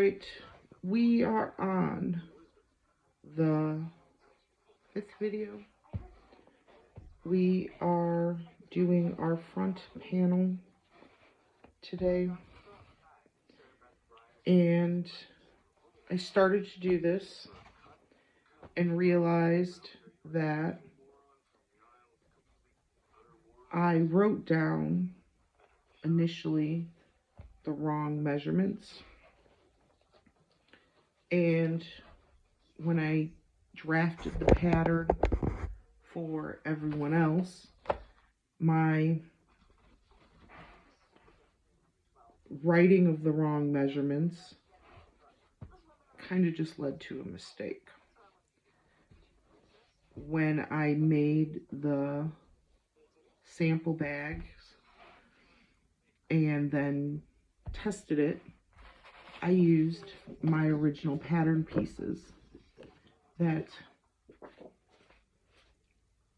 right, we are on the 5th video. We are doing our front panel today, and I started to do this and realized that I wrote down initially the wrong measurements, and when I drafted the pattern for everyone else, my writing of the wrong measurements kind of just led to a mistake. When I made the sample bags and then tested it, I used my original pattern pieces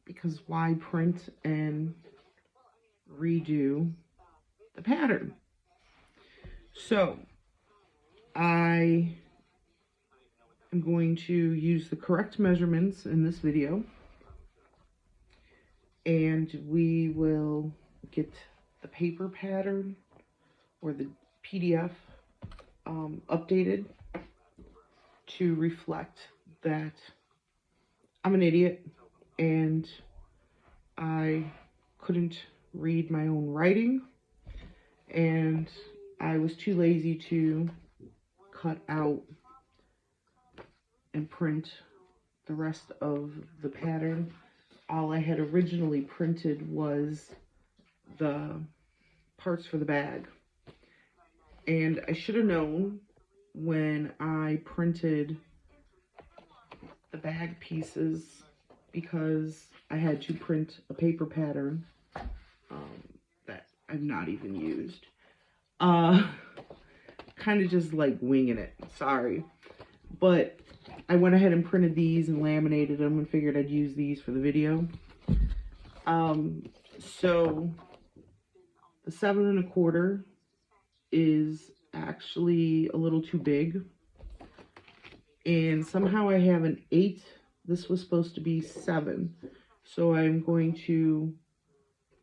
because why print and redo the pattern? So I am going to use the correct measurements in this video, and we will get the paper pattern or the PDF updated to reflect that I'm an idiot and I couldn't read my own writing, and I was too lazy to cut out and print the rest of the pattern. All I had originally printed was the parts for the bag. And I should have known when I printed the bag pieces, because I had to print a paper pattern that I've not even used. Kind of just like winging it, sorry. But I went ahead and printed these and laminated them and figured I'd use these for the video. So the 7 1/4 is actually a little too big, and somehow I have an 8. This was supposed to be 7, so I'm going to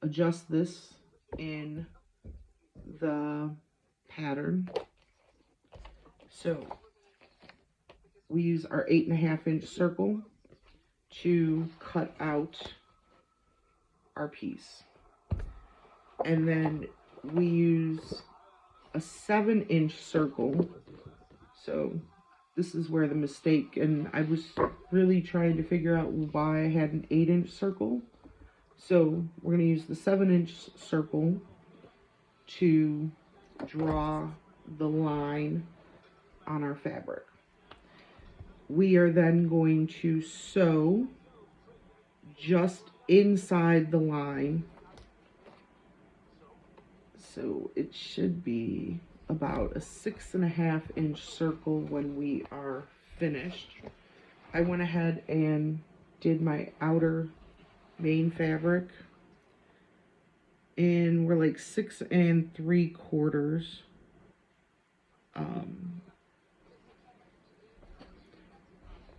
adjust this in the pattern. So we use our 8 1/2 inch circle to cut out our piece, and then we use a 7 inch circle. So this is where the mistake, and I was really trying to figure out why I had an 8 inch circle. So we're going to use the 7 inch circle to draw the line on our fabric. We are then going to sew just inside the line. So it should be about a 6 1/2 inch circle when we are finished. I went ahead and did my outer main fabric, and we're like 6 3/4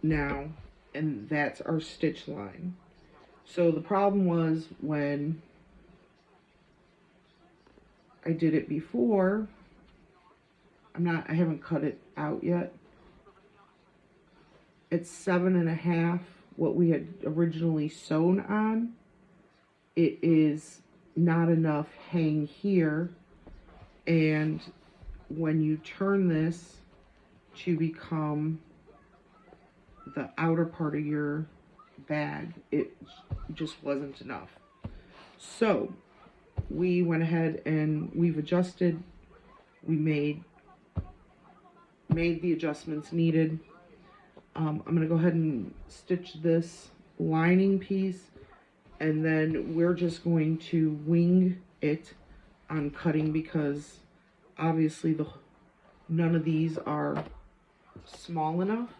now, and that's our stitch line. So the problem was when I did it before, I haven't cut it out yet. It's 7 1/2 what we had originally sewn on. It is not enough hang here, and when you turn this to become the outer part of your bag, it just wasn't enough. So we went ahead and we've adjusted. We made the adjustments needed. I'm going to go ahead and stitch this lining piece, and then we're just going to wing it on cutting, because obviously none of these are small enough.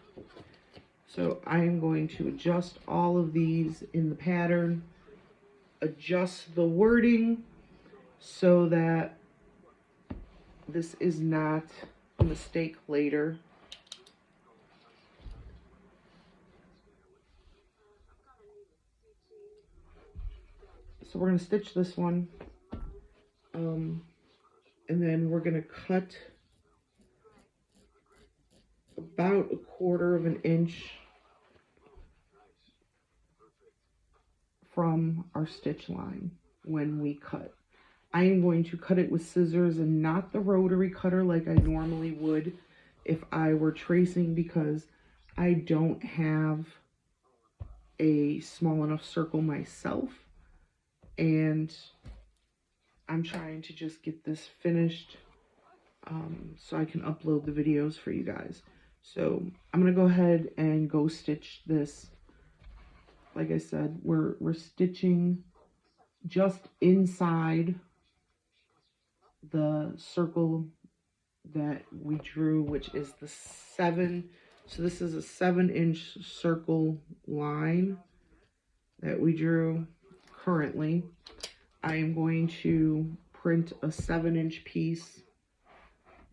So I'm going to adjust all of these in the pattern, adjust the wording so that this is not a mistake later. So we're going to stitch this one, and then we're going to cut about 1/4 of an inch from our stitch line when we cut. I am going to cut it with scissors and not the rotary cutter like I normally would if I were tracing, because I don't have a small enough circle myself, and I'm trying to just get this finished so I can upload the videos for you guys. So I'm gonna go ahead and go stitch this. Like I said, we're stitching just inside the circle that we drew, which is the 7. So this is a 7-inch circle line that we drew currently. I am going to print a 7-inch piece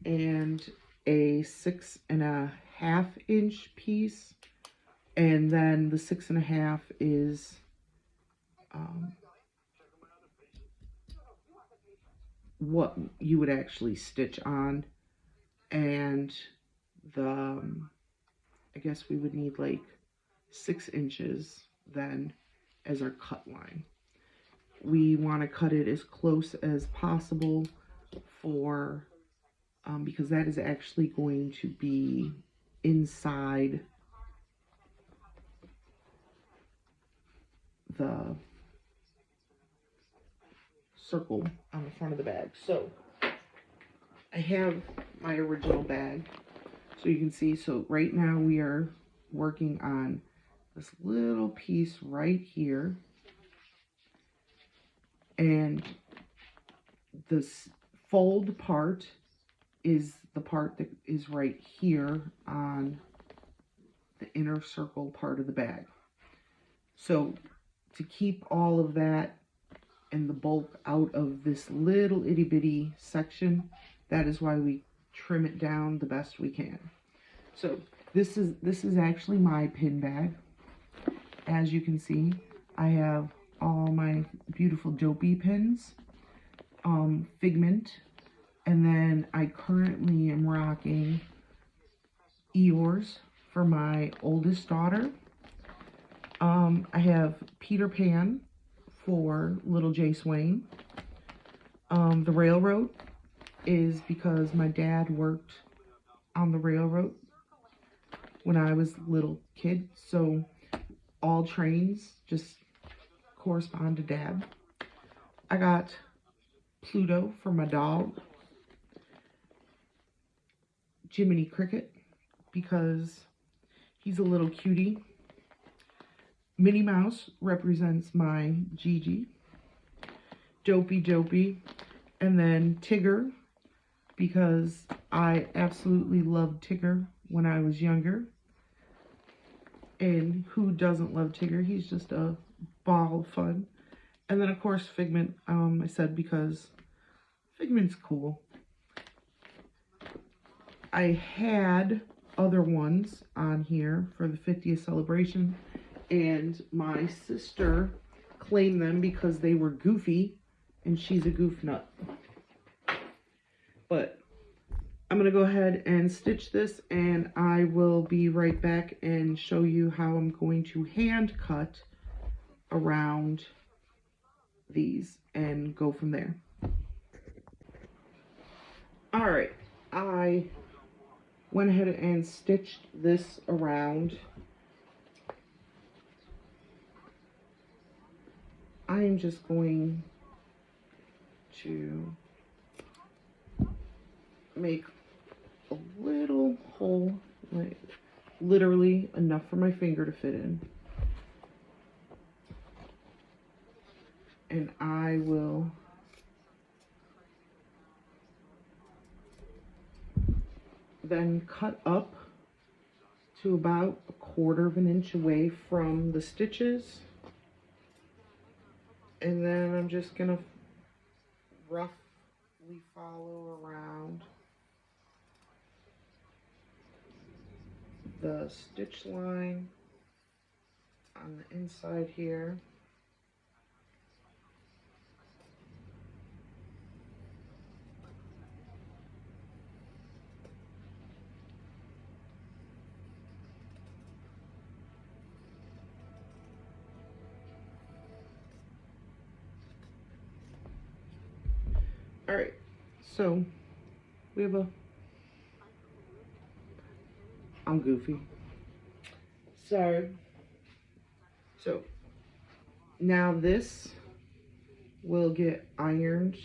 and a 6.5-inch piece, and then the 6.5 is what you would actually stitch on, and the I guess we would need like 6 inches then as our cut line. We want to cut it as close as possible for because that is actually going to be inside the circle on the front of the bag. So I have my original bag, so you can see. So right now we are working on this little piece right here, and this fold part is the part that is right here on the inner circle part of the bag. So to keep all of that and the bulk out of this little itty bitty section, that is why we trim it down the best we can. So this is actually my pin bag. As you can see, I have all my beautiful Dopey pins, Figment, and then I currently am rocking Eeyores for my oldest daughter. I have Peter Pan for little Jay Swain. The railroad is because my dad worked on the railroad when I was a little kid, so all trains just correspond to Dad. I got Pluto for my dog, Jiminy Cricket because he's a little cutie. Minnie Mouse represents my Gigi, Dopey, and then Tigger because I absolutely loved Tigger when I was younger. And who doesn't love Tigger? He's just a ball of fun. And then of course Figment, I said because Figment's cool. I had other ones on here for the 50th celebration, and my sister claimed them because they were goofy, and she's a goof nut. But I'm going to go ahead and stitch this, and I will be right back and show you how I'm going to hand cut around these and go from there. Alright, I went ahead and stitched this around. I am just going to make a little hole, like literally enough for my finger to fit in. And I will then cut up to about 1/4 of an inch away from the stitches. And then I'm just gonna roughly follow around the stitch line on the inside here. All right, so we have I'm goofy. Sorry. So now this will get ironed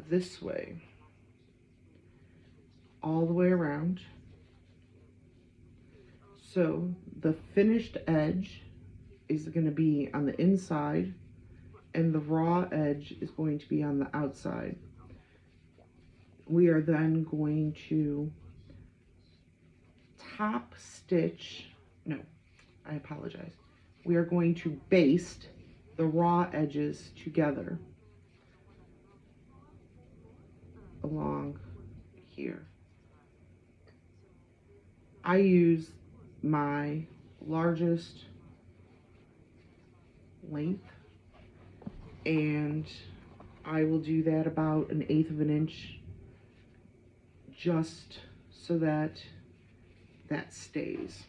this way, all the way around. So the finished edge is going to be on the inside, and the raw edge is going to be on the outside. We are then going to top stitch, no, I apologize. We are going to baste the raw edges together along here. I use my largest length, and I will do that about 1/8 of an inch, just so that that stays.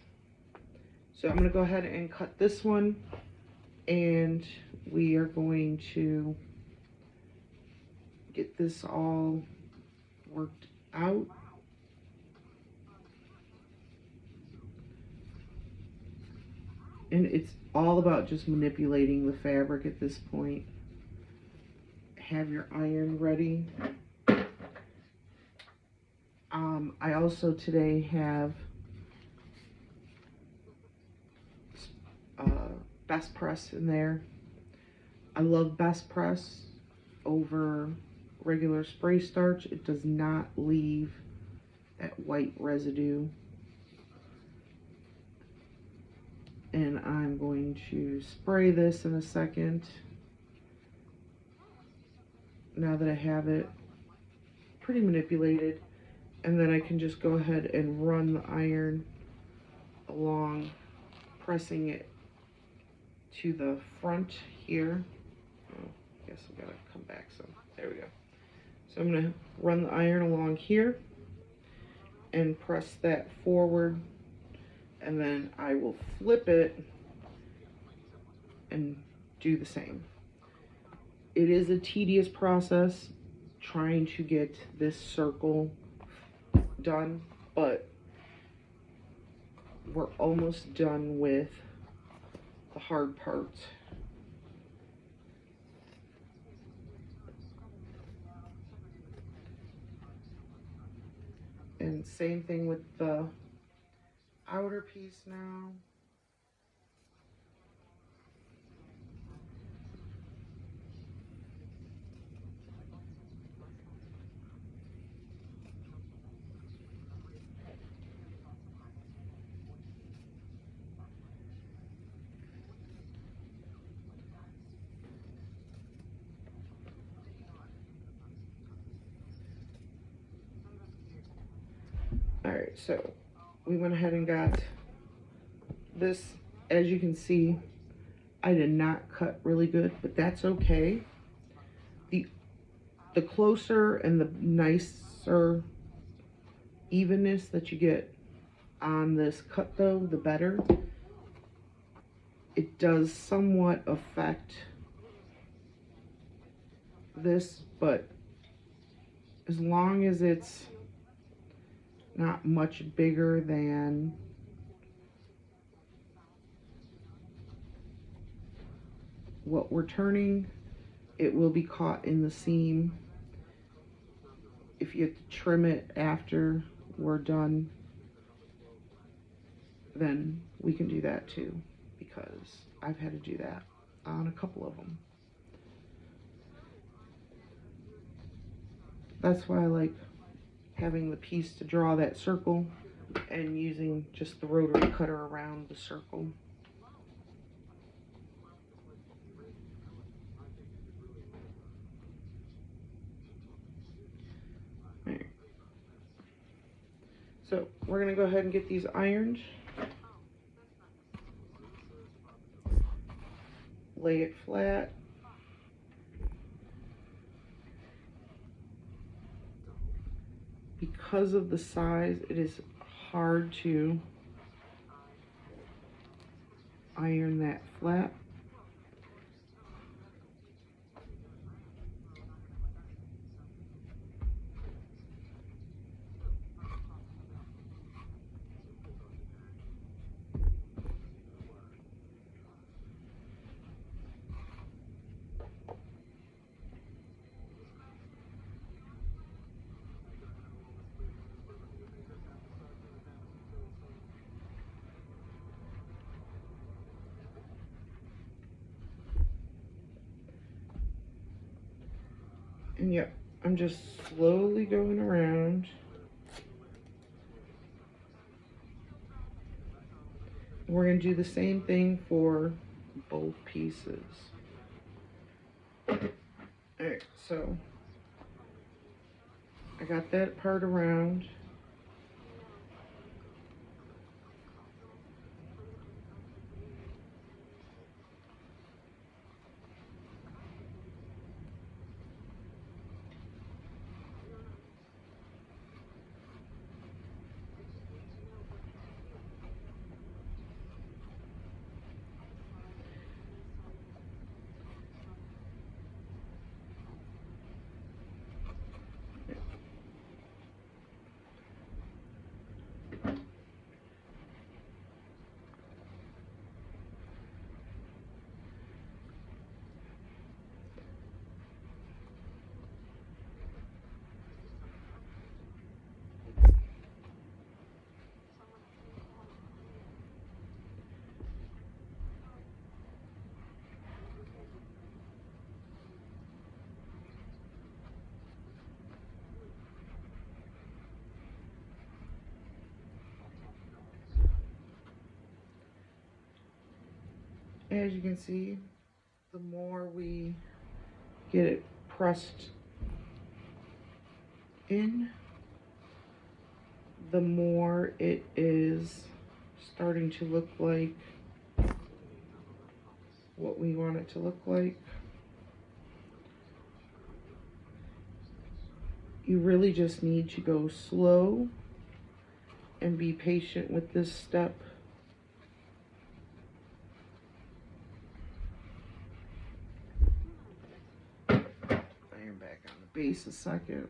So I'm going to go ahead and cut this one, and we are going to get this all worked out. And it's all about just manipulating the fabric at this point. Have your iron ready. I also today have Best Press in there. I love Best Press over regular spray starch. It does not leave that white residue. And I'm going to spray this in a second. Now that I have it pretty manipulated, and then I can just go ahead and run the iron along, pressing it to the front here. Oh, I guess I gotta come back some. There we go. So I'm gonna run the iron along here and press that forward, and then I will flip it and do the same. It is a tedious process trying to get this circle done, but we're almost done with the hard part. And same thing with the outer piece now. All right, so we went ahead and got this. As you can see, I did not cut really good, but that's okay. The closer and the nicer evenness that you get on this cut though, the better. It does somewhat affect this, but as long as it's not much bigger than what we're turning, it will be caught in the seam. If you have to trim it after we're done, then we can do that too, because I've had to do that on a couple of them. That's why I like having the piece to draw that circle and using just the rotary cutter around the circle. So we're gonna go ahead and get these ironed. Lay it flat. Because of the size, it is hard to iron that flat. And yep, I'm just slowly going around. We're going to do the same thing for both pieces. Alright, so I got that part around. As you can see, the more we get it pressed in, the more it is starting to look like what we want it to look like. You really just need to go slow and be patient with this step. Iron back on the base a second.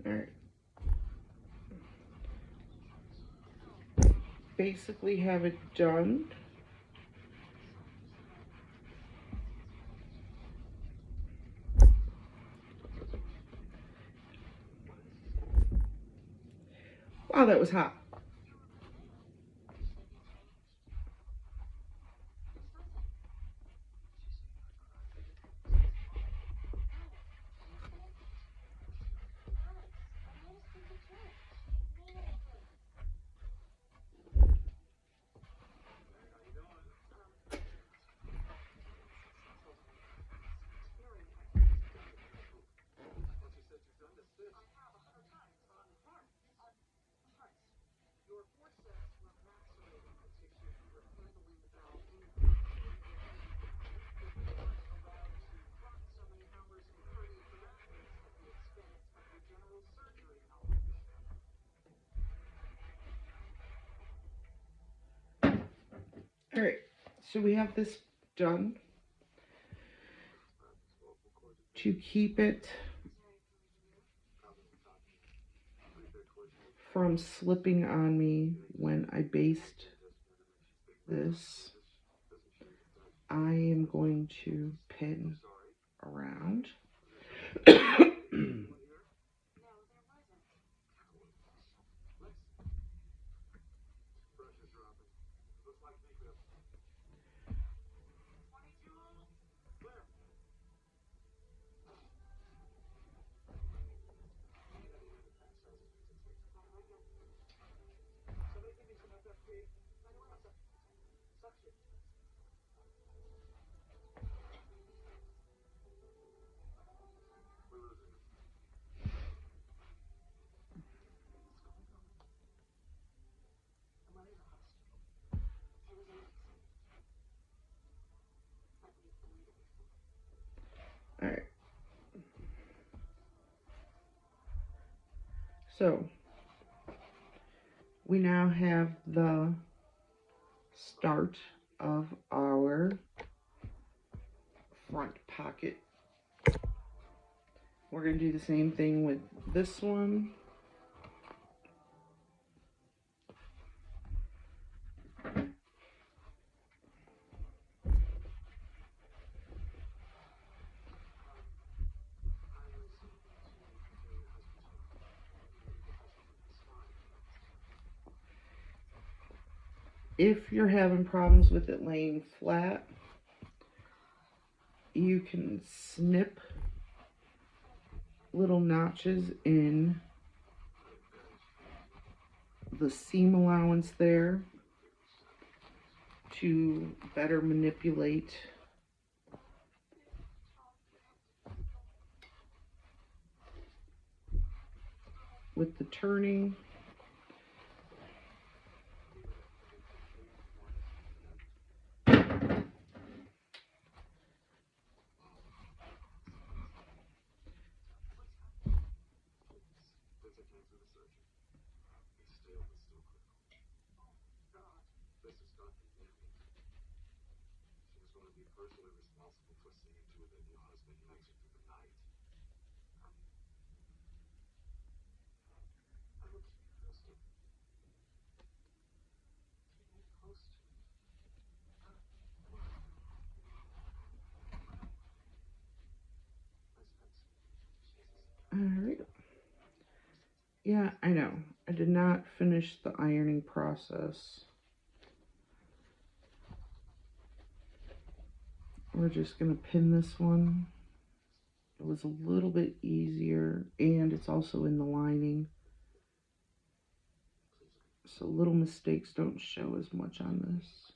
All right. Basically have it done. Wow, that was hot. All right, so we have this done. To keep it from slipping on me when I baste this, I am going to pin around. All right. So we now have the start of our front pocket. We're going to do the same thing with this one. If you're having problems with it laying flat, you can snip little notches in the seam allowance there to better manipulate with the turning. All right. Yeah, I know. I did not finish the ironing process. We're just going to pin this one. It was a little bit easier, and it's also in the lining. So little mistakes don't show as much on this.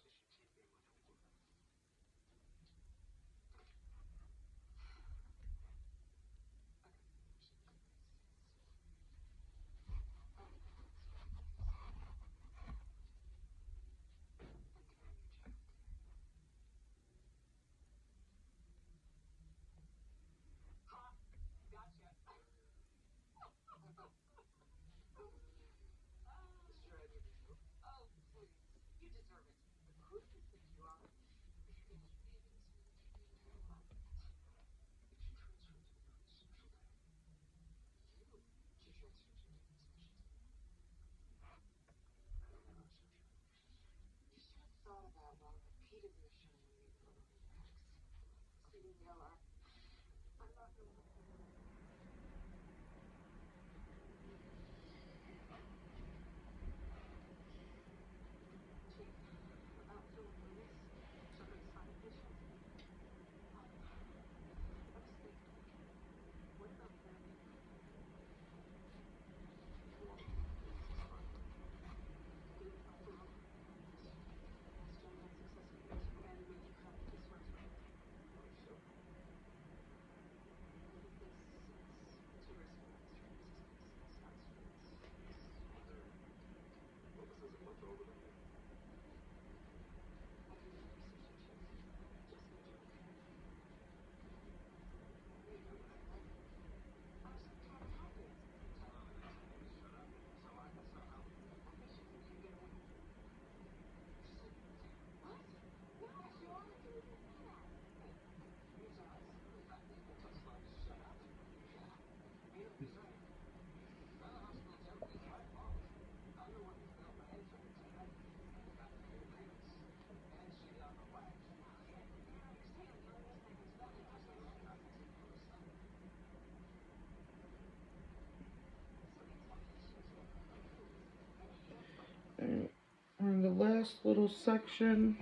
last little section.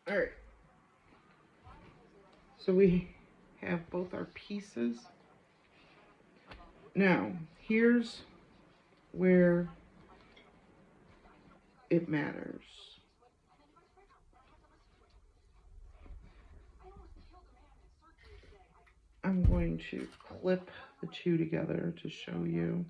All right. So we have both our pieces. Now, here's where it matters. I'm going to clip the two together to show you.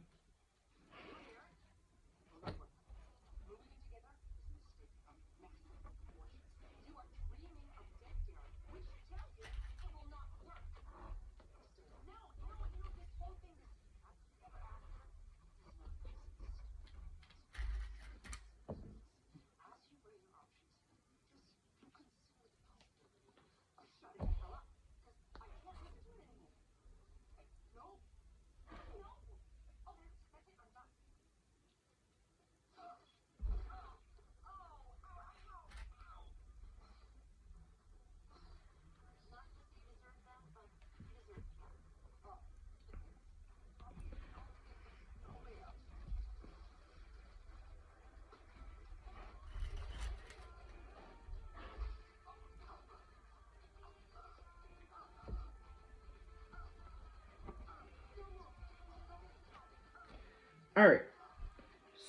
All right,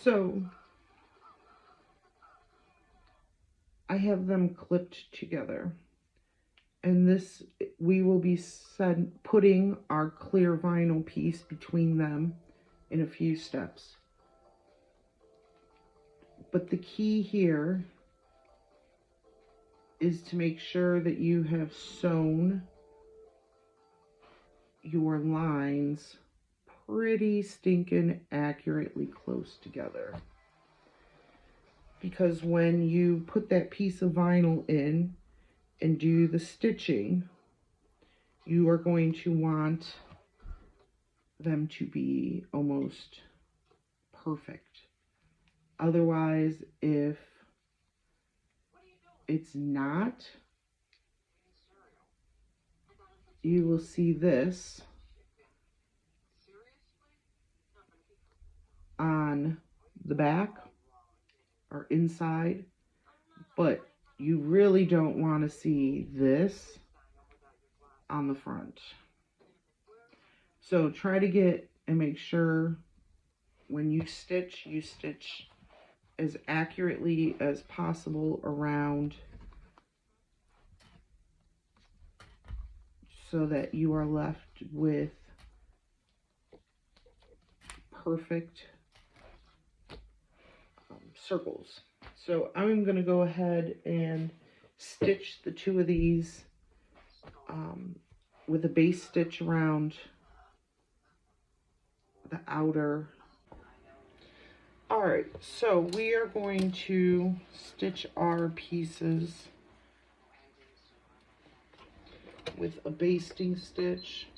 so I have them clipped together, and this, we will be putting our clear vinyl piece between them in a few steps. But the key here is to make sure that you have sewn your lines pretty stinking accurately close together. Because when you put that piece of vinyl in and do the stitching, you are going to want them to be almost perfect. Otherwise, if it's not, you will see this on the back or inside, but you really don't want to see this on the front. So try to get and make sure when you stitch as accurately as possible around, so that you are left with perfect circles. So I'm going to go ahead and stitch the two of these with a base stitch around the outer. All right, so we are going to stitch our pieces with a basting stitch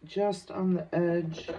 just on the edge.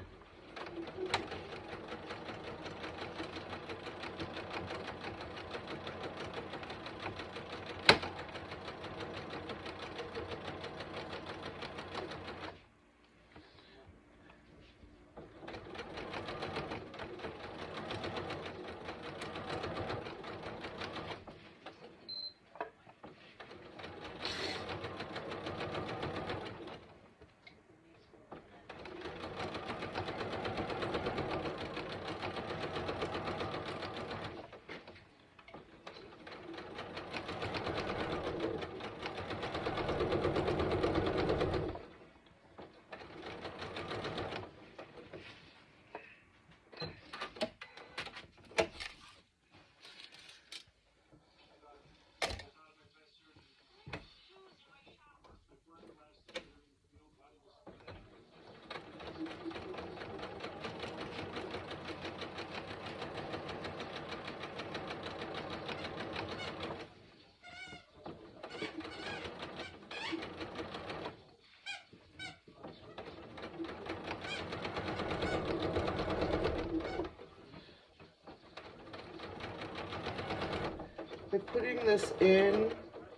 By putting this in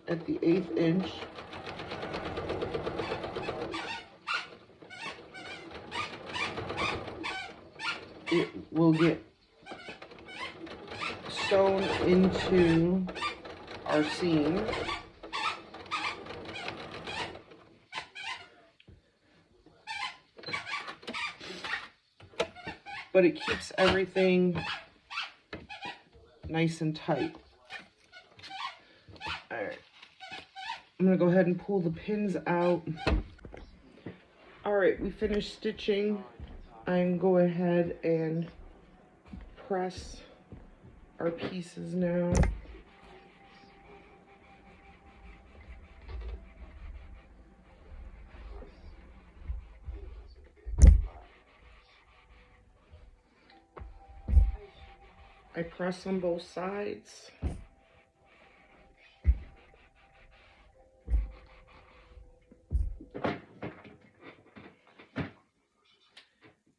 at the 1/8 inch, it will get sewn into our seam. But it keeps everything nice and tight. All right, I'm gonna go ahead and pull the pins out. All right, we finished stitching. I'm go ahead and press our pieces now. I press on both sides.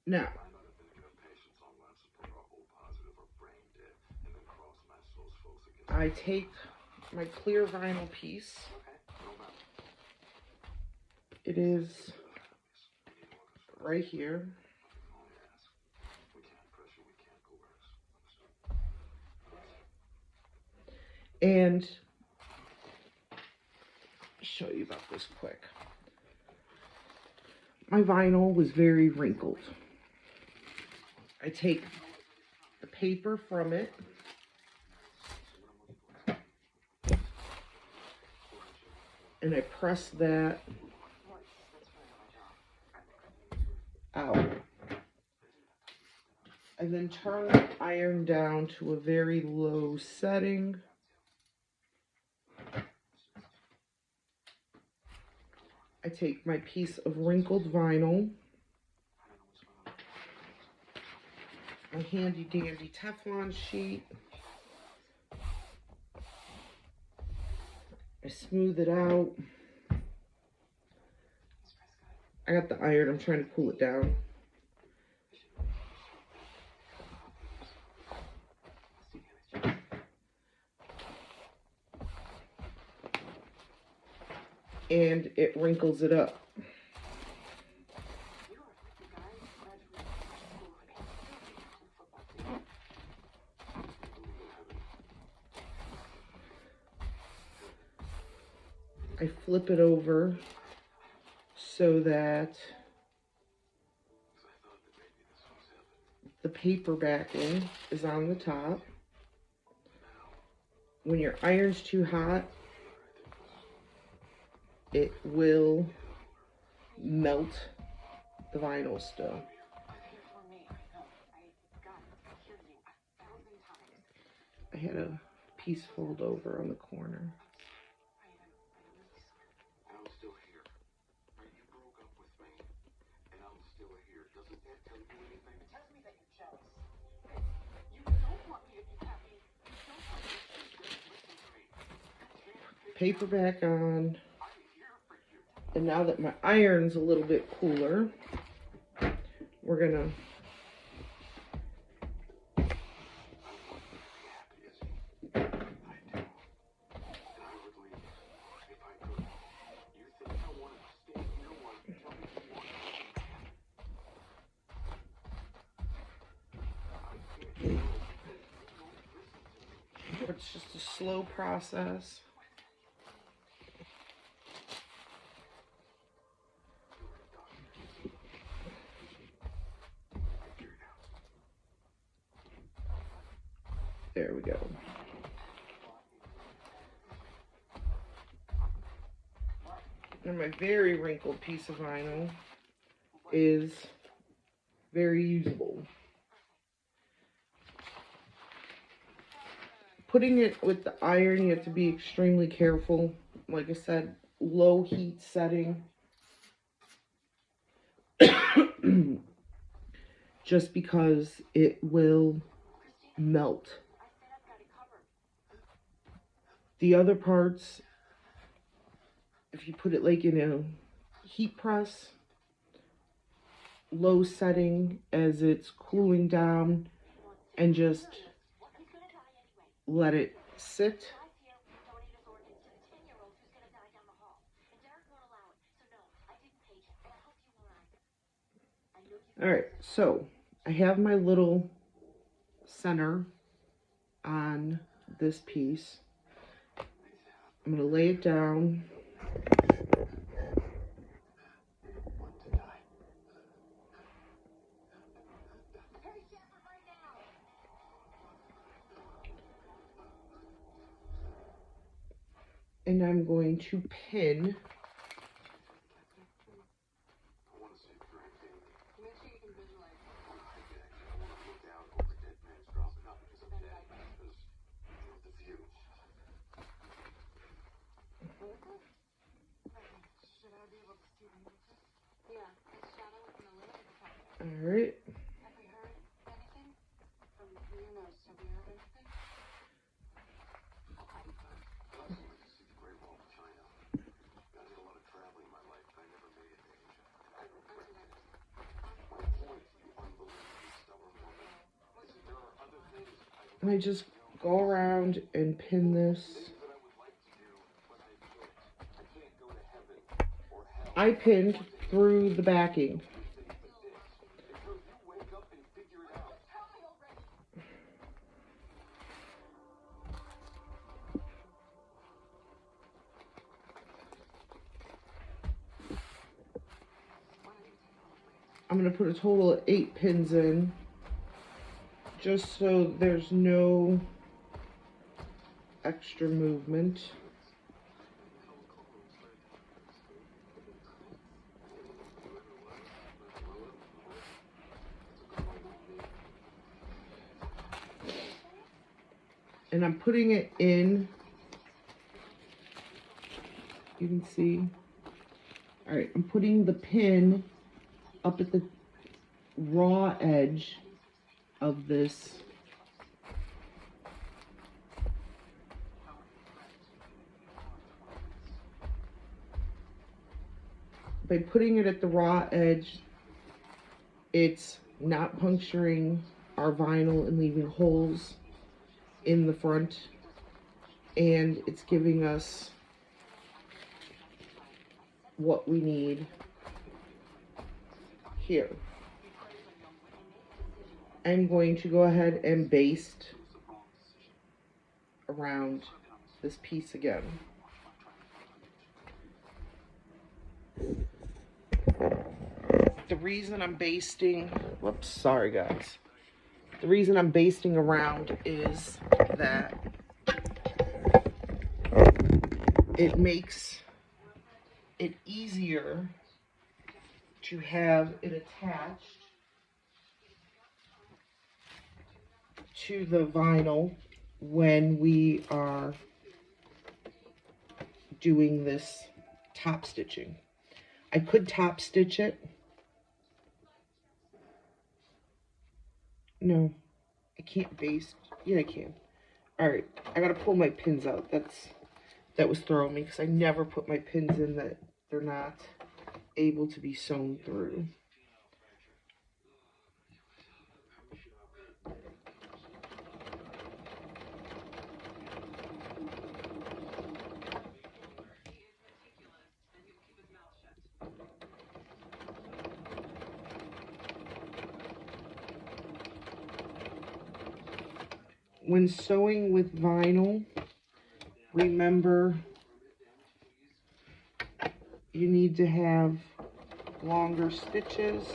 Now, I take my clear vinyl piece. It is right here. And show you about this quick. My vinyl was very wrinkled. I take the paper from it, and I press that out. I then turn the iron down to a very low setting. I take my piece of wrinkled vinyl, a handy dandy Teflon sheet. I smooth it out. I got the iron, I'm trying to pull it down. And it wrinkles it up. I flip it over so that the paper backing is on the top. When your iron's too hot, it will melt the vinyl still. I had a piece fold over on the corner. Paper back on, and now that my iron's a little bit cooler, we're gonna it's just a slow process. There we go. And my very wrinkled piece of vinyl is very usable. Putting it with the iron, you have to be extremely careful. Like I said, low heat setting. Just because it will melt. The other parts, if you put it like in a heat press, low setting as it's cooling down, and just let it sit, All right, so I have my little center on this piece. I'm going to lay it down. And I'm going to pin all right. And I just go around and pin this. I pinned through the backing. I'm going to put a total of 8 pins in, just so there's no extra movement. And I'm putting it in, you can see. All right, I'm putting the pin up at the raw edge of this. By putting it at the raw edge, it's not puncturing our vinyl and leaving holes in the front, and it's giving us what we need here. I'm going to go ahead and baste around this piece again. The reason I'm basting, whoops, sorry guys. The reason I'm basting around is that it makes it easier to have it attached to the vinyl when we are doing this top stitching. I could top stitch it. No, I can't baste. Yeah, I can. All right, I gotta pull my pins out. That was throwing me because I never put my pins in that they're not able to be sewn through. When sewing with vinyl, remember you need to have longer stitches.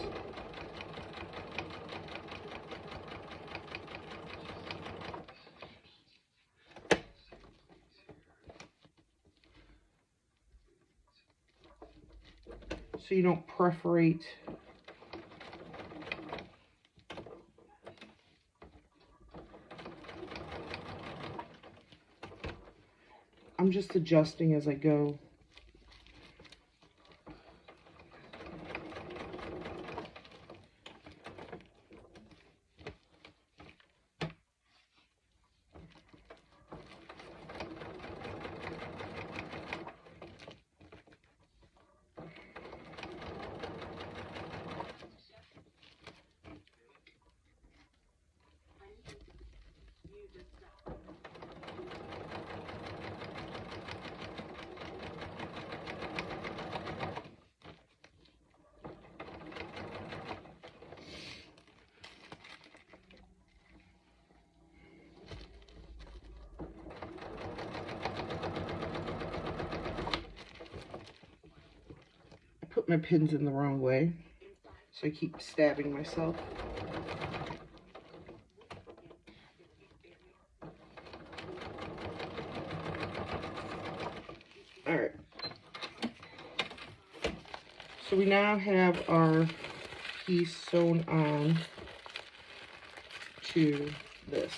So you don't perforate I'm just adjusting as I go. put my pins in the wrong way, so I keep stabbing myself. All right. So we now have our piece sewn on to this.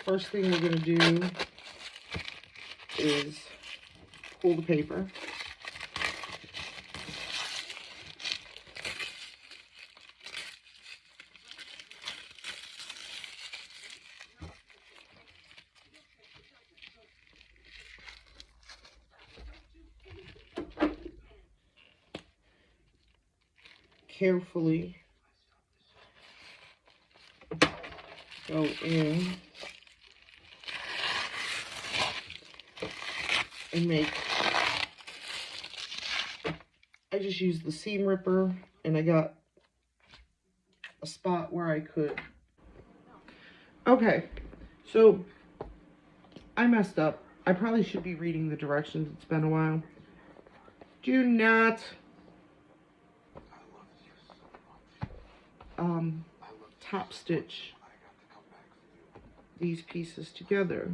First thing we're going to do is pull the paper. Carefully go in and make, I just used the seam ripper and I got a spot where I could. Okay, so I messed up. I probably should be reading the directions. It's been a while. Do not top stitch these pieces together.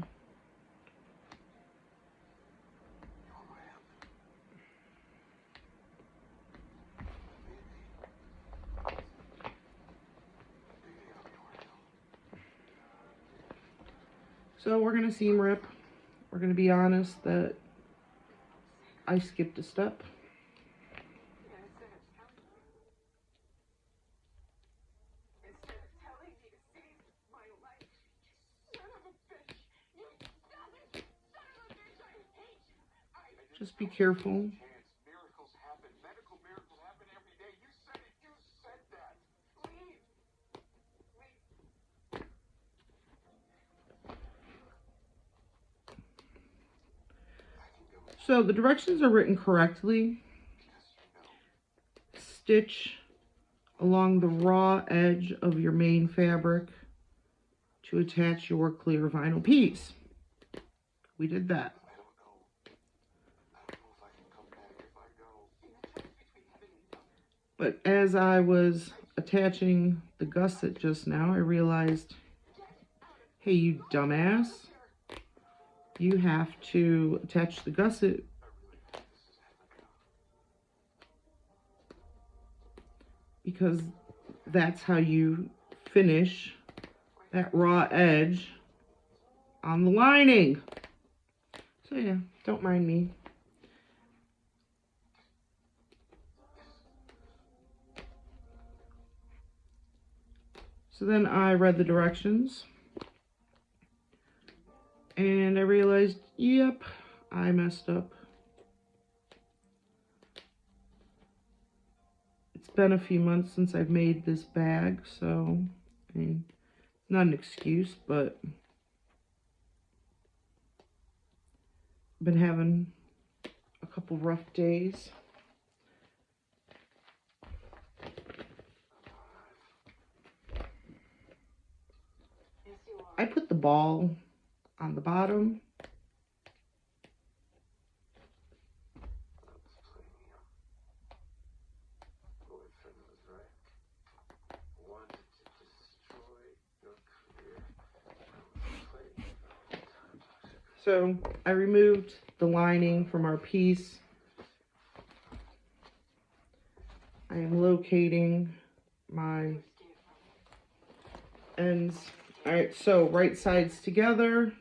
So we're going to seam rip. We're going to be honest that I skipped a step. Just be careful. So the directions are written correctly. Stitch along the raw edge of your main fabric to attach your clear vinyl piece. We did that. But as I was attaching the gusset just now, I realized, hey, you dumbass, you have to attach the gusset because that's how you finish that raw edge on the lining. So yeah, don't mind me. So then I read the directions and I realized, yep, I messed up. It's been a few months since I've made this bag, so I mean, not an excuse, but I've been having a couple rough days. I put the ball on the bottom. So I removed the lining from our piece. I am locating my ends. All right, so right sides together.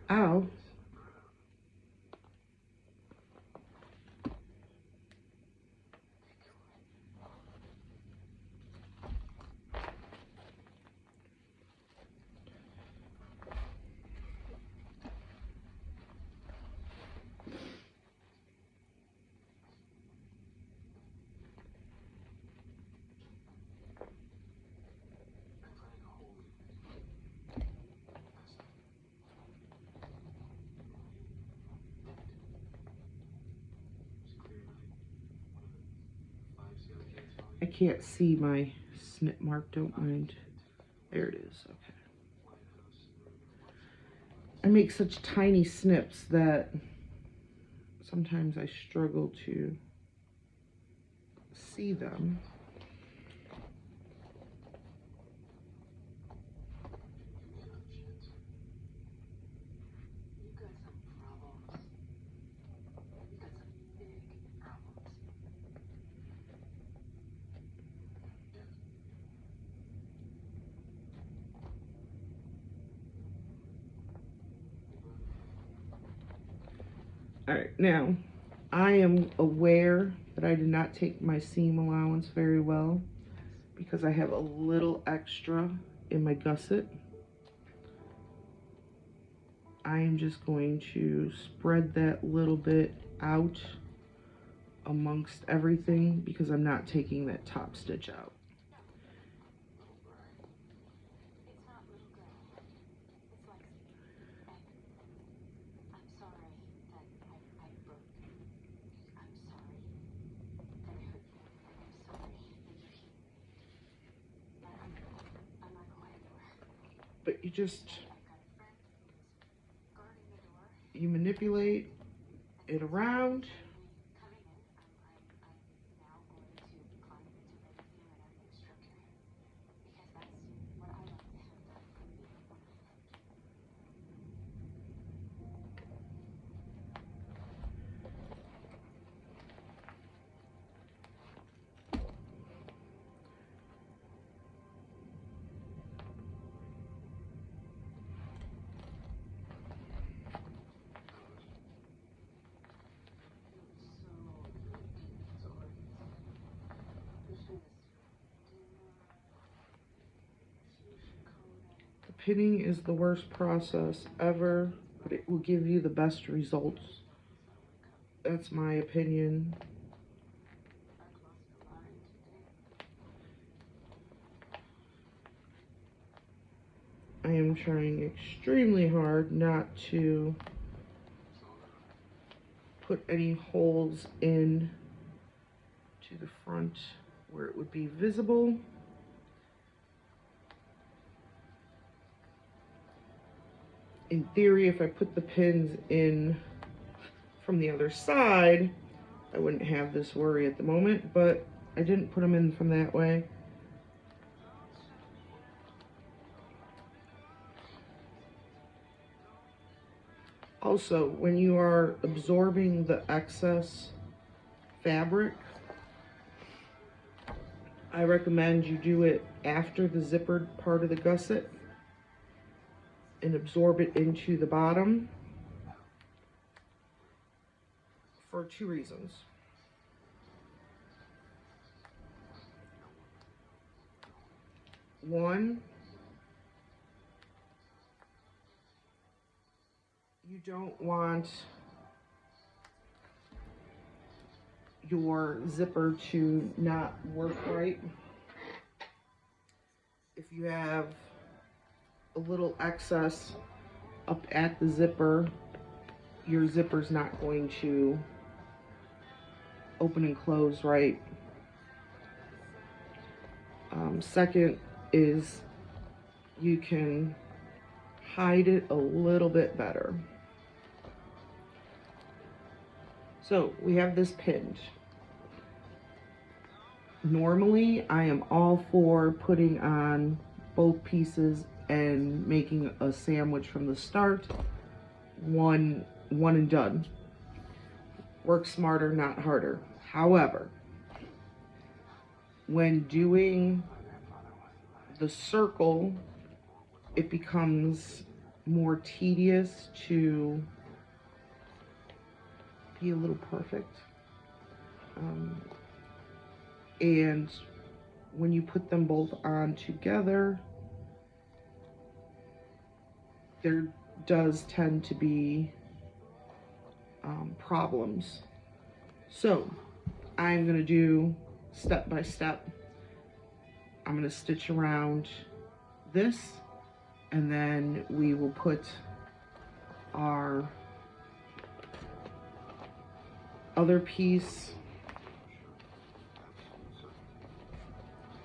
Ow. I can't see my snip mark, don't mind. There it is, okay. I make such tiny snips that sometimes I struggle to see them. All right, now I am aware that I did not take my seam allowance very well because I have a little extra in my gusset. I am just going to spread that little bit out amongst everything because I'm not taking that top stitch out. But you manipulate it around. Pinning is the worst process ever, but it will give you the best results. That's my opinion. I am trying extremely hard not to put any holes in to the front where it would be visible. In theory, if I put the pins in from the other side, I wouldn't have this worry at the moment, but I didn't put them in from that way. Also, when you are absorbing the excess fabric, I recommend you do it after the zippered part of the gusset and absorb it into the bottom for two reasons. One, you don't want your zipper to not work right. If you have a little excess up at the zipper, your zipper's not going to open and close right. Second is you can hide it a little bit better. So we have this pinned. Normally, I am all for putting on both pieces and making a sandwich from the start. One and done. Work smarter, not harder. However, when doing the circle, it becomes more tedious to be a little perfect. And when you put them both on together, there does tend to be problems. So I'm going to do step by step. I'm going to stitch around this, and then we will put our other piece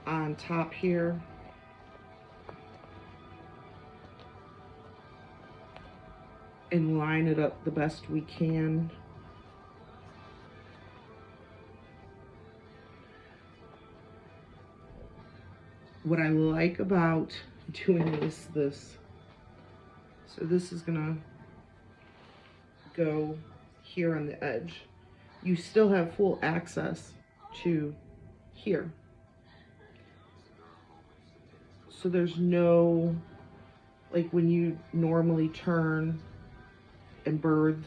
on top here. And line it up the best we can. What I like about doing this, so this is gonna go here on the edge. You still have full access to here. So there's no, like when you normally turn and birth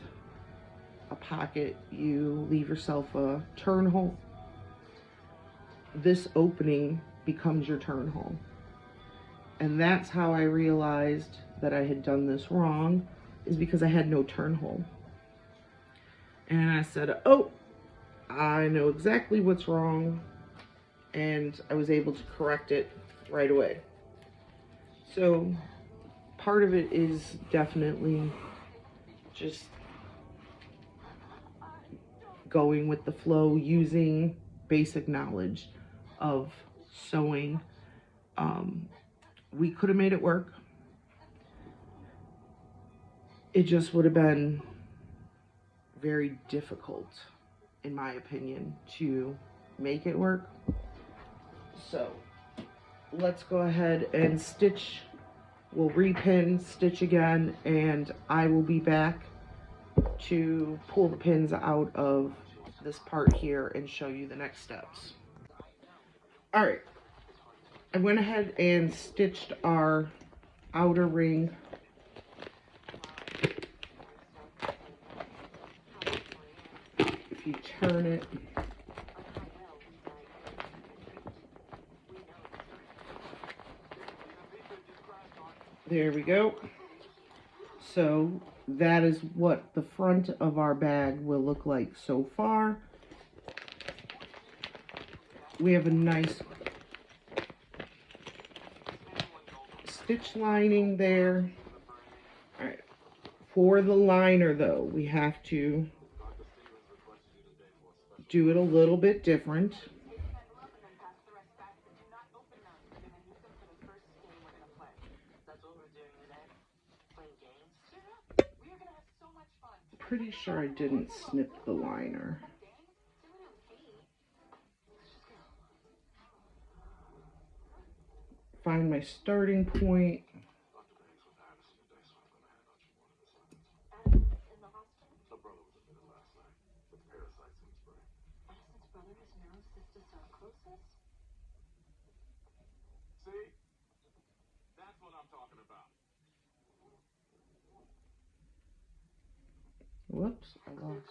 a pocket, you leave yourself a turn hole. This opening becomes your turn hole. And that's how I realized that I had done this wrong, is because I had no turn hole. And I said, oh, I know exactly what's wrong. And I was able to correct it right away. So part of it is definitely just going with the flow, using basic knowledge of sewing. We could have made it work. It just would have been very difficult, in my opinion, to make it work. So let's go ahead and stitch. We'll repin, stitch again, and I will be back to pull the pins out of this part here and show you the next steps. All right, I went ahead and stitched our outer ring. If you turn it, there we go. So that is what the front of our bag will look like so far. We have a nice stitch lining there. All right. For the liner though, we have to do it a little bit different. Pretty sure I didn't snip the liner. Find my starting point. Whoops, I lost.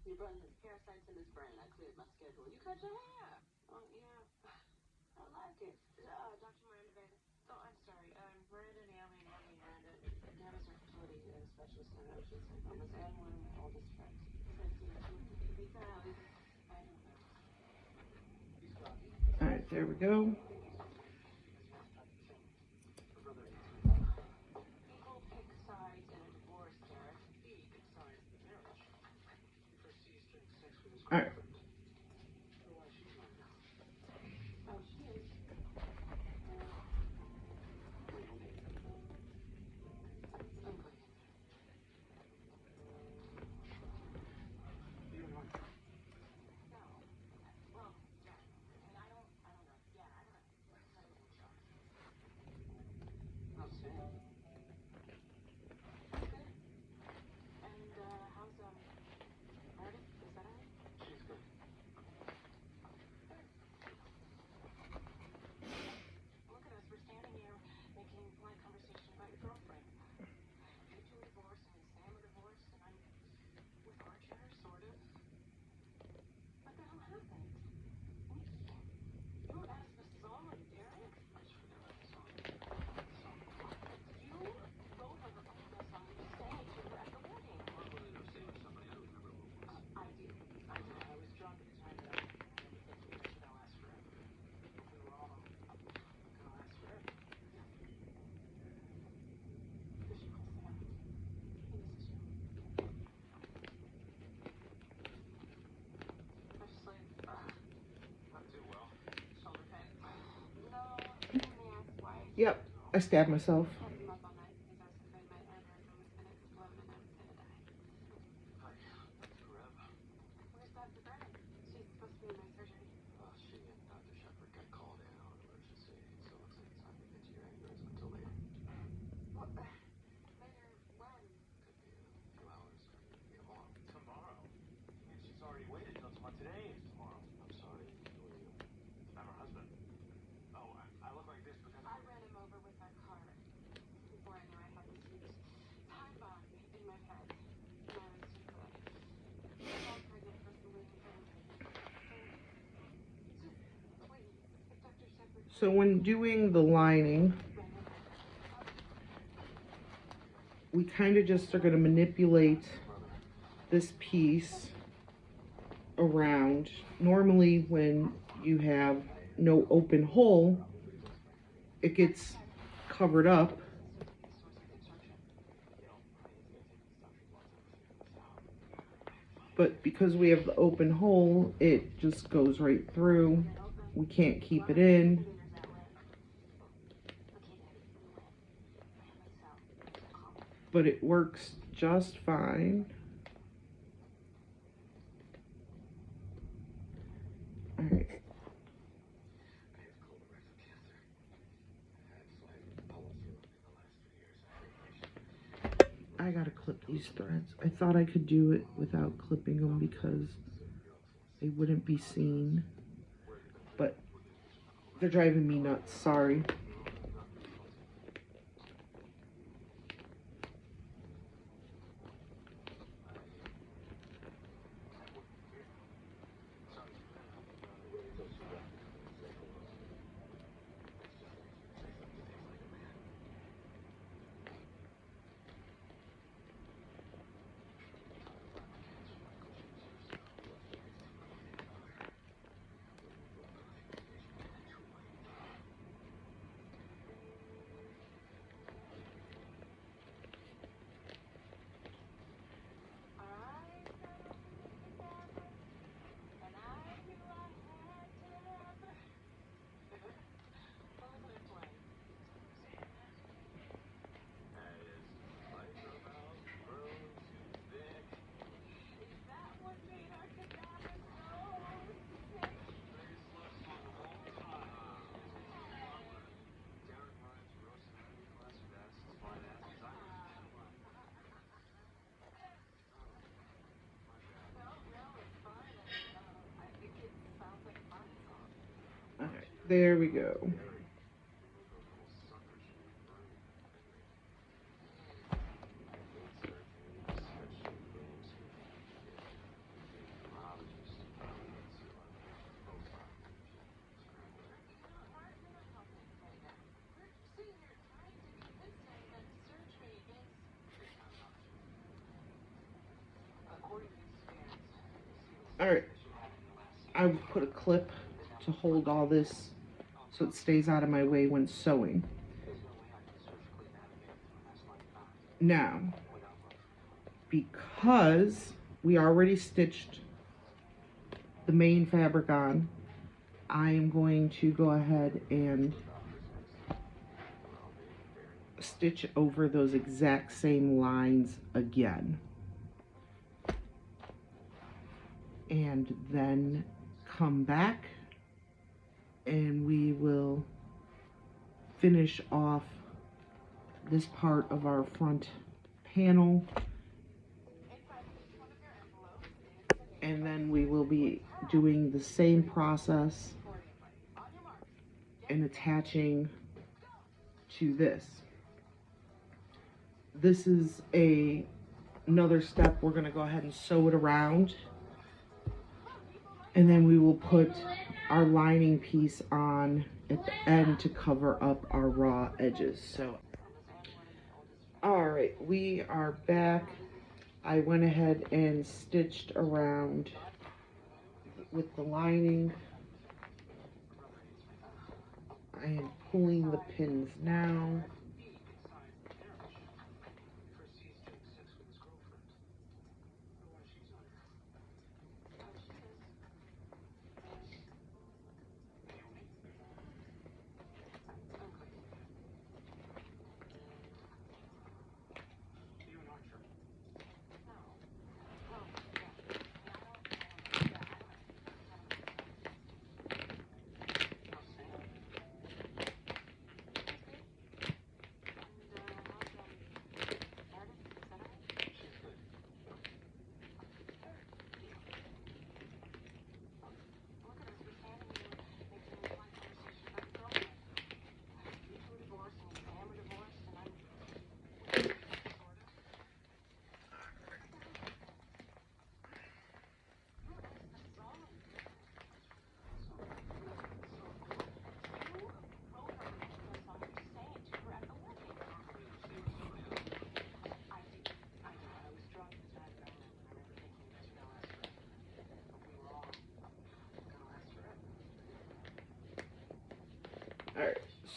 Your brother has parasites in his brain. I cleared my schedule. You cut your hair. Oh, yeah. I like it. Dr. Miranda, baby. Oh, I'm sorry. Miranda, Naomi, Miranda. Naomi's our fertility specialist. I know she's almost anyone, all this friends. All right, there we go. All right. Yep, I stabbed myself. Kept him up all night because I was afraid my aneurysm was going to explode and I was going to die. Where's Dr. Brennan? She's supposed to be in my surgery. She and Dr. Shepard got called in on emergency, so it looks like it's not going to get to your aneurysm until later. What? Later when? Could be a few hours, could be tomorrow. Tomorrow? And she's already waited till tomorrow. Today is tomorrow. I'm sorry. Who are you? I'm her husband. Oh, I look like this because I ran him over with my car before I knew I had this huge time bomb in my head. And I was just like, I got pregnant for Celine and so please, if Dr. Shepard. So when doing the lining, we kind of just are going to manipulate this piece around. Normally when you have no open hole, it gets covered up. But because we have the open hole, it just goes right through. We can't keep it in. But it works just fine. All right. I have colorectal cancer. I had slight polyps in the last 3 years. I gotta clip these threads. I thought I could do it without clipping them because they wouldn't be seen. But they're driving me nuts, sorry. All right, there we go. All right, I would put a clip to hold all this so it stays out of my way when sewing. Now, because we already stitched the main fabric on, I am going to go ahead and stitch over those exact same lines again. And then come back and we will finish off this part of our front panel, and then we will be doing the same process and attaching to this. This is another step. We're going to go ahead and sew it around, and then we will put our lining piece on at the end to cover up our raw edges. So, all right, we are back. I went ahead and stitched around with the lining. I am pulling the pins now.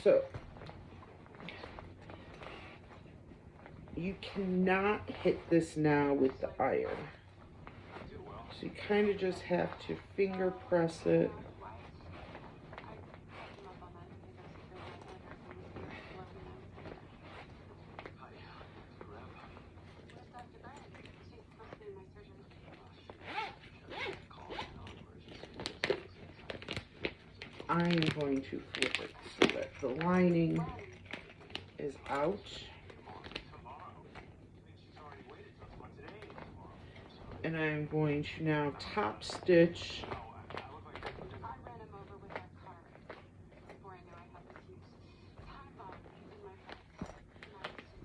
So you cannot hit this now with the iron. So you kind of just have to finger press it. I'm going to flip it so that the lining is out. And I'm going to now top stitch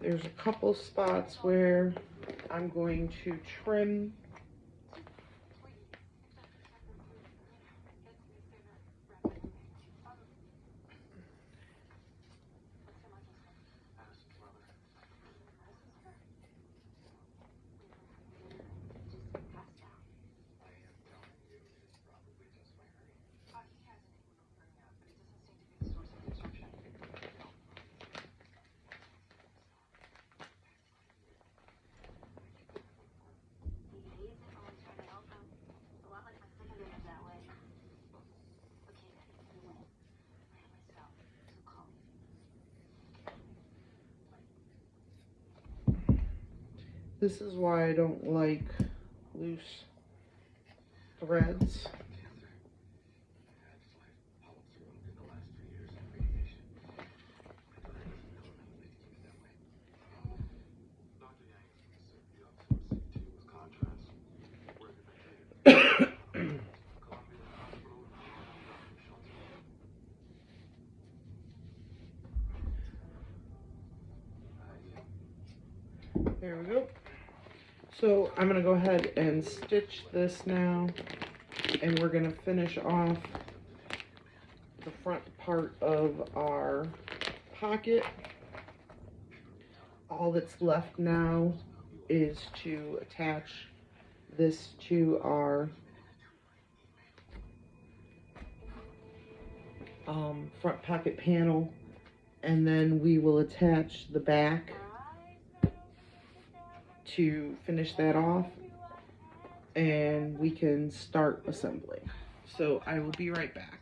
there's a couple spots where I'm going to trim. This is why I don't like loose threads. There we go. So I'm going to go ahead and stitch this now, and we're going to finish off the front part of our pocket. All that's left now is to attach this to our front pocket panel, and then we will attach the back to finish that off, and we can start assembling. So I will be right back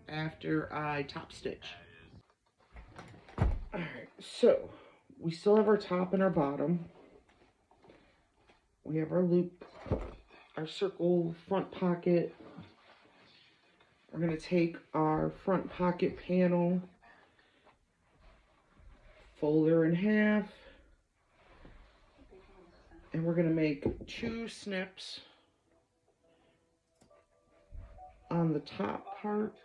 after I top stitch. Alright, so we still have our top and our bottom. We have our loop, our circle front pocket. We're going to take our front pocket panel, fold her in half, and we're going to make 2 snips on the top part.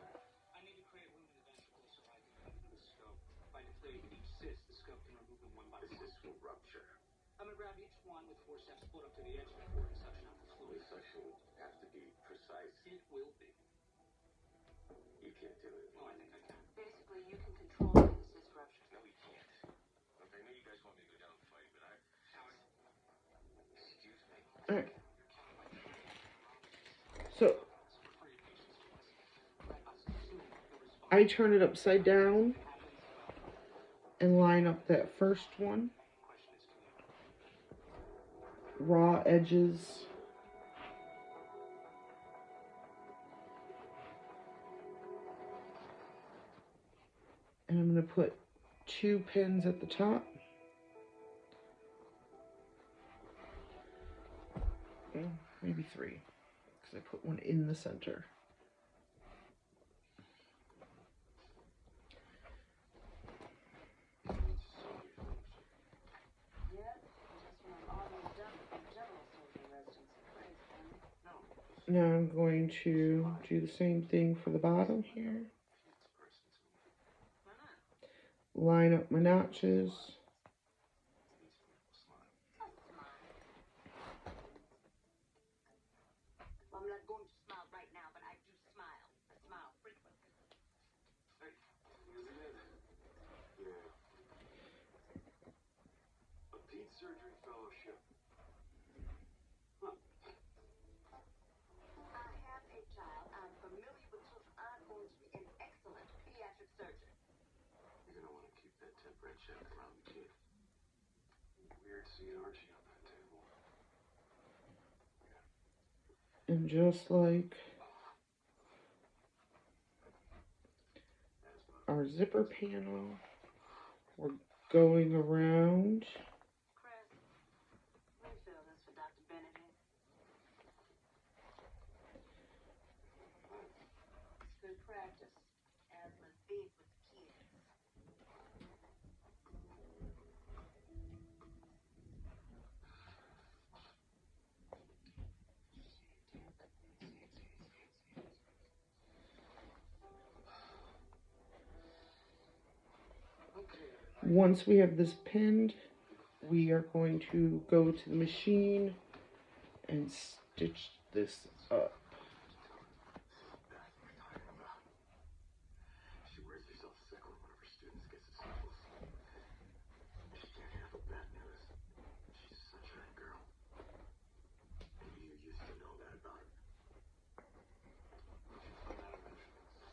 I'm gonna grab each one with 4 steps split up to the edge before we suction out the fluid. The suction has to be precise. It will be. You can't do it. Oh, I think I can. Basically, you can control this disruption. No, we can't. Okay, I know you guys want me to go down and fight, but excuse me. All right. So I turn it upside down and line up that first one. Raw edges. And I'm going to put 2 pins at the top. Well, maybe 3, because I put one in the center. Now I'm going to do the same thing for the bottom here. Line up my notches. I'm not going to smile right now, but I do smile. I smile frequently. Hey, yeah. A Pete Surgery Fellowship. Huh. I have a child. I'm familiar with children. I'm going to be an excellent pediatric surgeon. check around the kid. Weird seeing Archie on that table. And just like our zipper panel, we're going around. Chris, refill this for Dr. Bennett here. It's good practice. Asthma's big with the kids. Once we have this pinned, we are going to go to the machine and stitch this up. She wears herself sick when one of her students gets the sniffles. She can't handle bad news. She's a sunshine girl. And you used to know that about her. She'll find out eventually.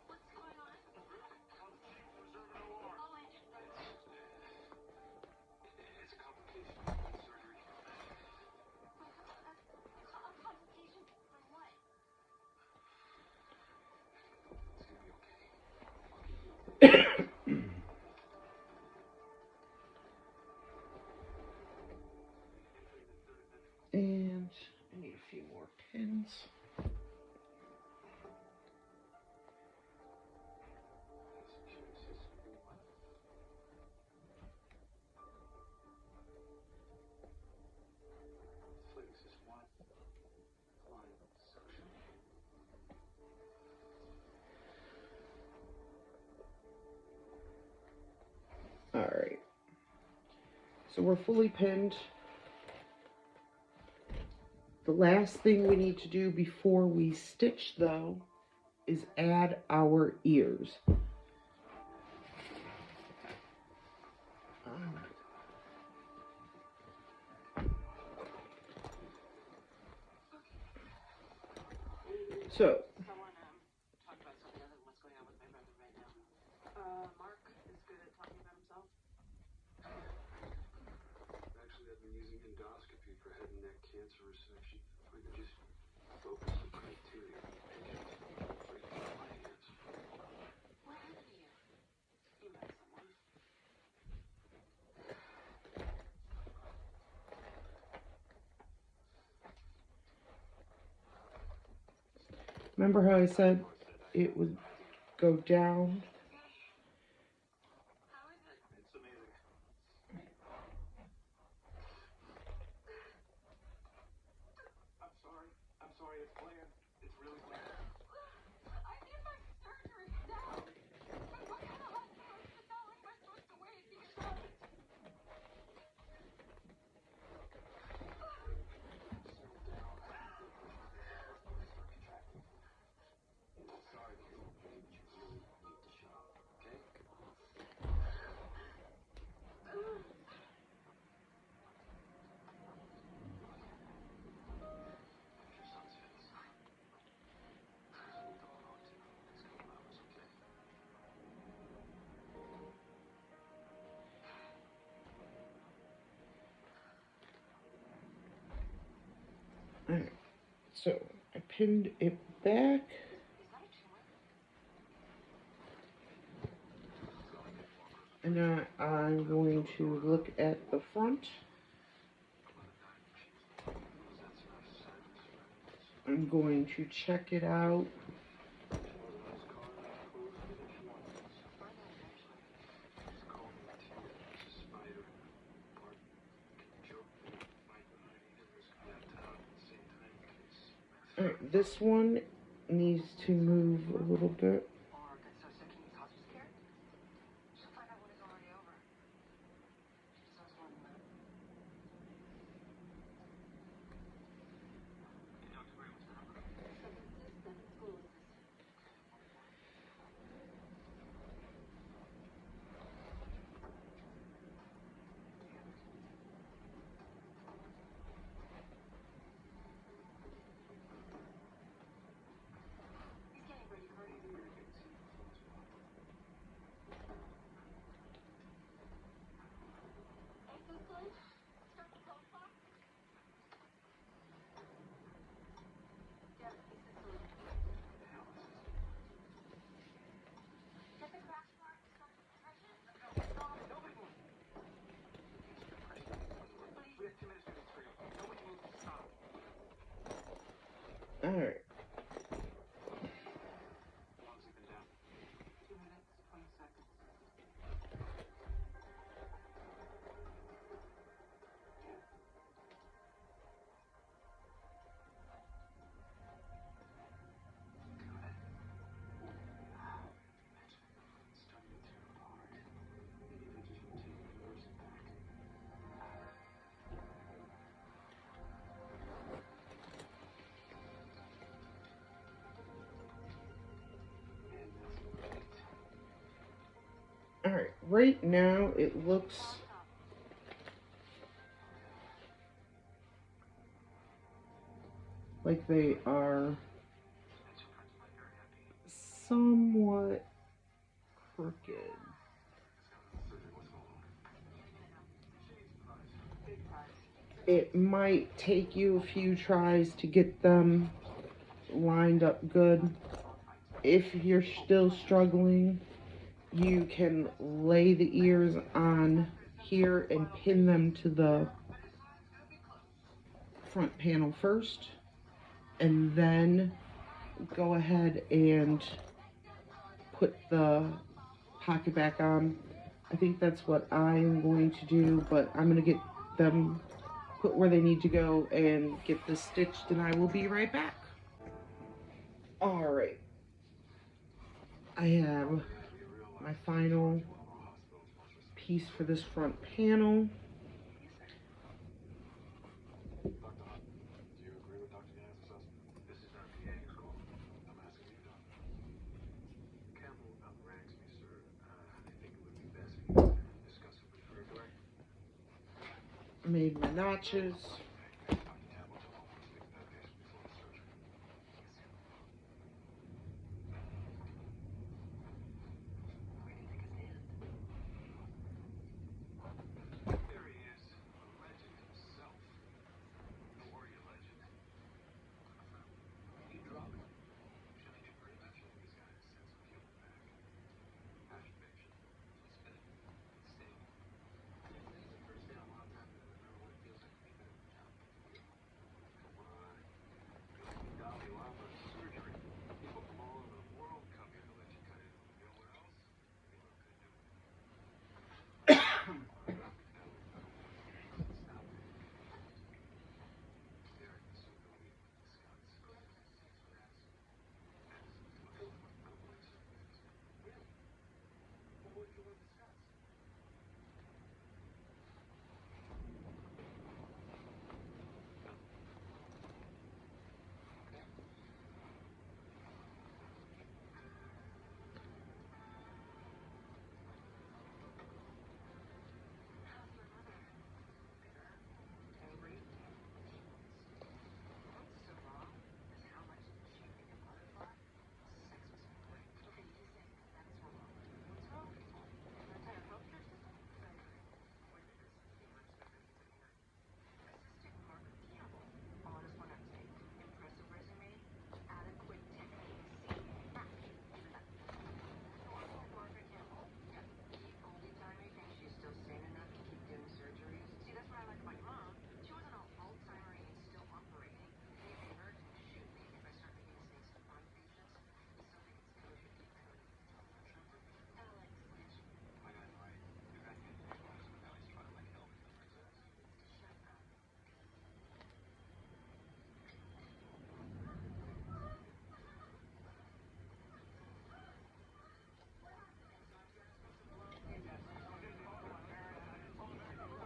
What's going on? It's a complication. Surgery. A complication from what? It's gonna be okay. I'll keep you updated. And I need a few more pins. Flakes is one line suction. Alright. So we're fully pinned. The last thing we need to do before we stitch, though, is add our ears. So, I want to talk about something other than what's going on with my brother right now. Mark is good at talking about himself. Actually, I've been using endoscopy for head and neck cancer resection. I could just focus the criteria. Right in my hands. What happened to you? You met someone. remember how I said it would go down? How is it? It's amazing. I'm sorry. I'm sorry. It's planned. It's really planned. I need my surgery now. But what kind of hospital is this? How am I supposed to wait? Because Settle down. Start contracting. I'm sorry, kid. But you really need to shut up, okay? Your son's face. I need to hold on to for the next couple hours, okay? Alright, so I pinned it back. is that a tumor? And now I'm going to look at the front. I'm going to check it out. Alright, this one needs to move a little bit. Or get so sick he needs hospice care? She'll find out when it's already over. She deserves more than that. Hey, Dr. Gray, what's the number? 767. School is this. Alright. How long's he been down? 2 minutes, 20 seconds. It's starting to tear apart. Maybe if I just rotate and reverse it back. And that's perfect. Alright, right now it looks like they are somewhat crooked. It might take you a few tries to get them lined up good. If you're still struggling, you can lay the ears on here and pin them to the front panel first, and then go ahead and put the pocket back on. I think that's what I'm going to do, but I'm going to get them put where they need to go and get this stitched, and I will be right back. Alright, I have my final piece for this front panel. Dr. Hunt, do you agree with Dr. Yang's assessment? This is Dr. Yang's call. I'm asking you, Doctor. Campbell outranks me, sir. I think it would be best for you to discuss it with her directly. Made my notches. Dr. Campbell told me to speak to that patient before the surgery. There he is, the legend himself. How are you, legend? You drunk? Should I do pretty much? He's got his sense of humor back. Passion patient. He's fit. Stable. This is the first day in a long time that I remember what it feels like to be good at the job. Come on. You're like Dalai Lama surgery. People from all over the world come here to let you cut in. You know what else? You look good doing it. Stop it. Derek, this will go in with the scouts. I don't believe so. Really? Well, what did you want the scouts? Okay. Angry? What's so wrong? Is how much she think your mother thought? Sex was great. Okay, you think that's wrong. What's wrong? Our entire healthcare system? I agree. Why did this seem much better than here? Assistant Mark Campbell. Honest one update. Impressive resume. Adequate technique. See? Even that. You want to call Margaret Campbell? Yeah. The only time I think she's still sane enough to keep doing surgeries. See, that's what I like about your mom. She wasn't all old-timer and still operating. Do me a favor and shoot me if I start making mistakes to find patients. It's something it's never been decoded. Alex. I got it right. You're back in there. Now he's trying to like help me, the princess. Shut up.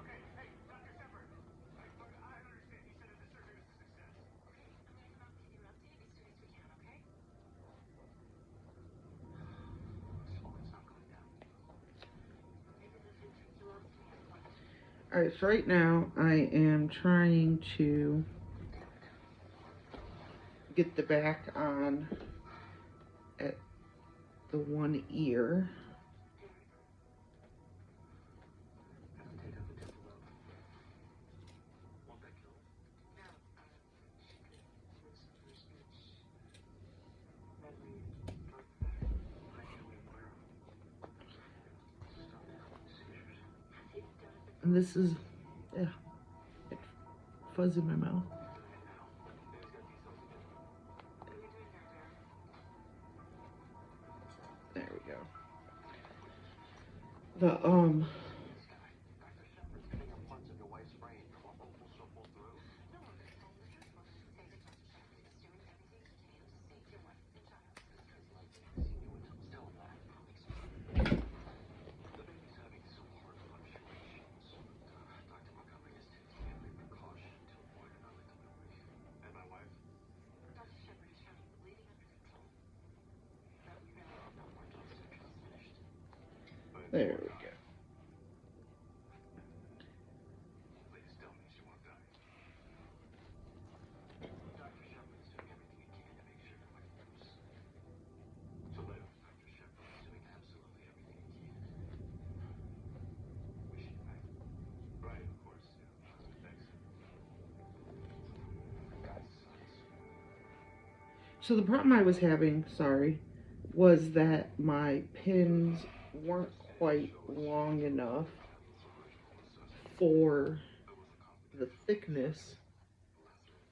Okay, hey, Dr. Shepard. I understand. You said that the surgery was a success. Okay, I'm gonna come out and give you an update as soon as we can, okay? Oh, it's not going down. Alright, so right now I am trying to get the back on at the one ear. Have to take out the temple lobe. Won't that kill it? No, she could lose some of her speech. Memory. I can't wait for her. Stop the having seizures. Have you done it before? And this is, yeah, it's fuzzy in my mouth. You're doing it now. Baby's got T cells again. There we go. The there we go. So the problem I was having, sorry, was that my pins weren't quite long enough for the thickness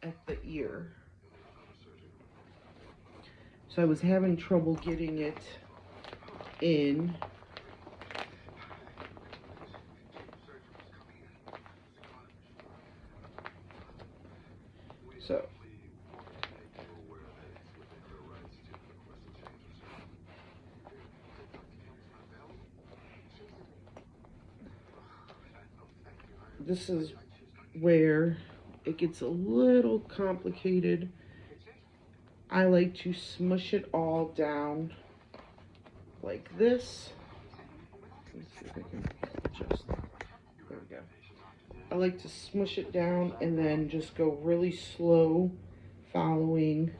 at the ear. So I was having trouble getting it in. So this is where it gets a little complicated. I like to smush it all down like this. Let's see if I can adjust that. There we go. I like to smush it down and then just go really slow following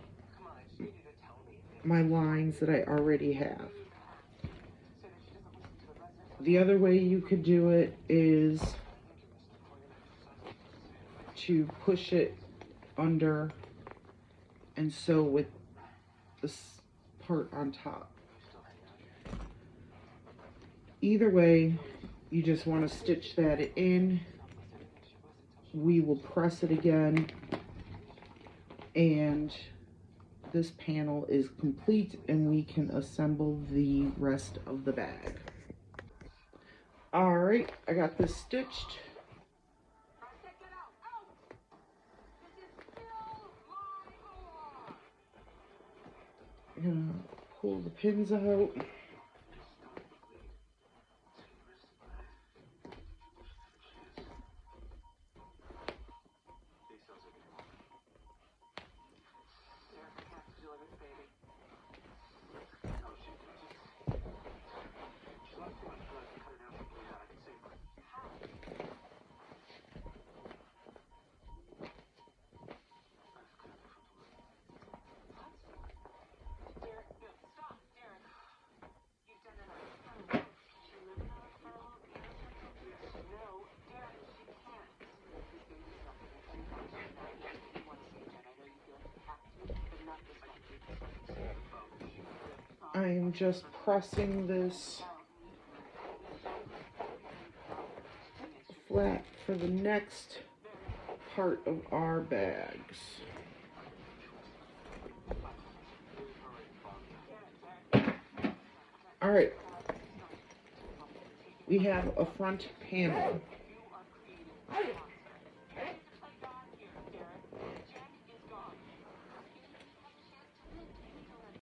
my lines that I already have. The other way you could do it is to push it under and sew with this part on top. Either way, you just want to stitch that in. We will press it again, and this panel is complete, and we can assemble the rest of the bag. All right, I got this stitched. I'm gonna pull the pins out. I am just pressing this flat for the next part of our bags. All right, we have a front panel.